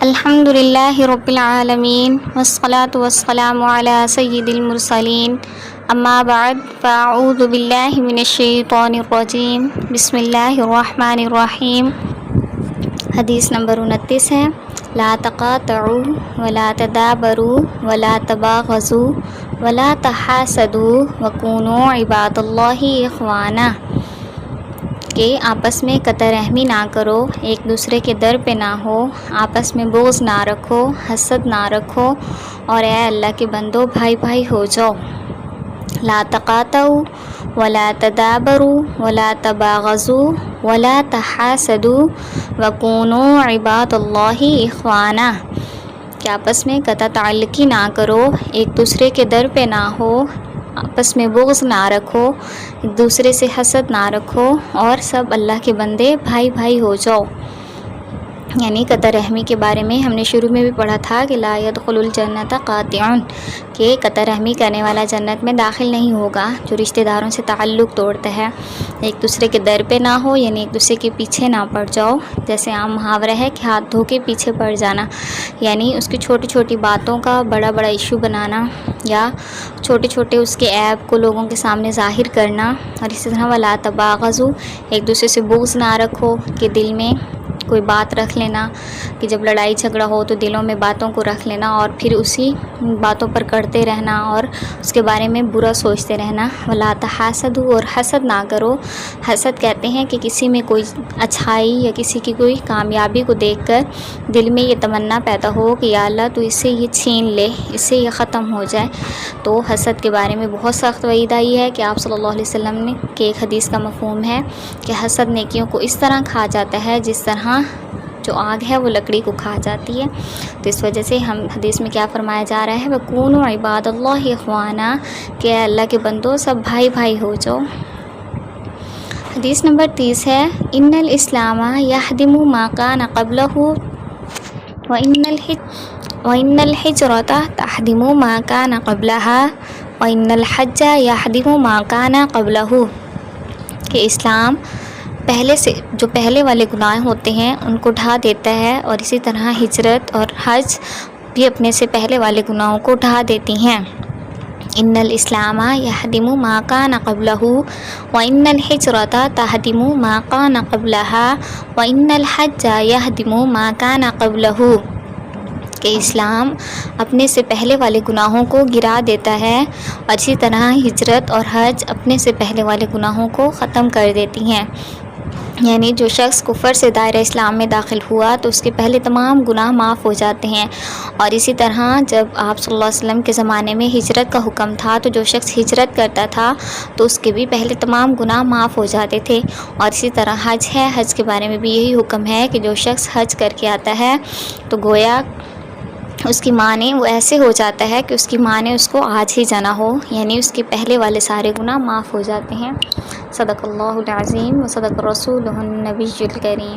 الحمد للہ رب العالمین والصلاة والسلام علی سید المرسلین اما بعد فاعوذ باللہ من الشیطان الرجیم بسم اللہ الرحمن الرحیم۔ حدیث نمبر 29 ہے، لا تقاطعوا ولا تدابروا ولا تباغضوا ولا تحاسدوا وکونوا عباد اللہ اخوانا، کہ آپس میں قطع رحمی نہ کرو، ایک دوسرے کے در پہ نہ ہو، آپس میں بغض نہ رکھو، حسد نہ رکھو، اور اے اللہ کے بندو بھائی بھائی ہو جاؤ۔ لا تقاطعوا ولا تدابروا ولا تباغضوا ولا تحاسدوا وکونوا عباد اللہ اخوانا، کہ آپس میں قطع تعلقی نہ کرو، ایک دوسرے کے در پہ نہ ہو، آپس میں بغض نہ رکھو، ایک دوسرے سے حسد نہ رکھو، اور سب اللہ کے بندے بھائی بھائی ہو جاؤ۔ یعنی قطع رحمی کے بارے میں ہم نے شروع میں بھی پڑھا تھا کہ لا يدخل الجنت قاطع، کہ قطع رحمی کرنے والا جنت میں داخل نہیں ہوگا جو رشتہ داروں سے تعلق توڑتا ہے۔ ایک دوسرے کے در پہ نہ ہو، یعنی ایک دوسرے کے پیچھے نہ پڑ جاؤ، جیسے عام محاورہ ہے کہ ہاتھ دھو کے پیچھے پڑ جانا، یعنی اس کی چھوٹی چھوٹی باتوں کا بڑا بڑا ایشو بنانا، یا چھوٹے چھوٹے اس کے عیب کو لوگوں کے سامنے ظاہر کرنا۔ اور اسی طرح ولا تباغضوا، ایک دوسرے سے بغض نہ رکھو، کہ دل میں کوئی بات رکھ لینا، کہ جب لڑائی جھگڑا ہو تو دلوں میں باتوں کو رکھ لینا اور پھر اسی باتوں پر کرتے رہنا اور اس کے بارے میں برا سوچتے رہنا۔ ولا تحاسدوا، اور حسد نہ کرو۔ حسد کہتے ہیں کہ کسی میں کوئی اچھائی یا کسی کی کوئی کامیابی کو دیکھ کر دل میں یہ تمنا پیدا ہو کہ یا اللہ تو اس سے یہ چھین لے، اس سے یہ ختم ہو جائے۔ تو حسد کے بارے میں بہت سخت وعید آئی ہے کہ آپ صلی اللہ علیہ وسلم نے کہ ایک حدیث کا مفہوم ہے کہ حسد نیکیوں کو اس طرح کھا جاتا ہے جس طرح جو آگ ہے وہ لکڑی کو کھا جاتی ہے۔ تو اس وجہ سے ہم حدیث میں کیا فرمایا جا رہا ہے، وَكُونُوا عِبَادَ اللَّهِ اخوانا، کہ اے اللہ کے بندو سب بھائی بھائی ہو جاؤ۔ حدیث نمبر 30 ہے، ان الاسلام یہدم ما کان قبلہ وان الحجرۃ تہدم ما کان قبلها وان الحج یہدم ما کان قبلہ، کہ اسلام پہلے سے جو پہلے والے گناہ ہوتے ہیں ان کو ڈھا دیتا ہے، اور اسی طرح ہجرت اور حج بھی اپنے سے پہلے والے گناہوں کو ڈھا دیتی ہیں۔ ان الاسلام یہدم ما کان قبلہ وان الحجرۃ تہدم ما کان قبلها وان الحج یہدم ما کان قبلہ، کہ اسلام اپنے سے پہلے والے گناہوں کو گرا دیتا ہے، اور اسی طرح ہجرت اور حج اپنے سے پہلے والے گناہوں کو ختم کر دیتی ہیں۔ یعنی جو شخص کفر سے دائرہ اسلام میں داخل ہوا تو اس کے پہلے تمام گناہ معاف ہو جاتے ہیں، اور اسی طرح جب آپ صلی اللہ علیہ وسلم کے زمانے میں ہجرت کا حکم تھا تو جو شخص ہجرت کرتا تھا تو اس کے بھی پہلے تمام گناہ معاف ہو جاتے تھے۔ اور اسی طرح حج ہے، حج کے بارے میں بھی یہی حکم ہے کہ جو شخص حج کر کے آتا ہے تو گویا اس کی ماں نے وہ ایسے ہو جاتا ہے کہ اس کی ماں نے اس کو آج ہی جنا ہو، یعنی اس کے پہلے والے سارے گناہ معاف ہو جاتے ہیں۔ صدق اللہ العظیم و صدق رسولہ النبی الکریم۔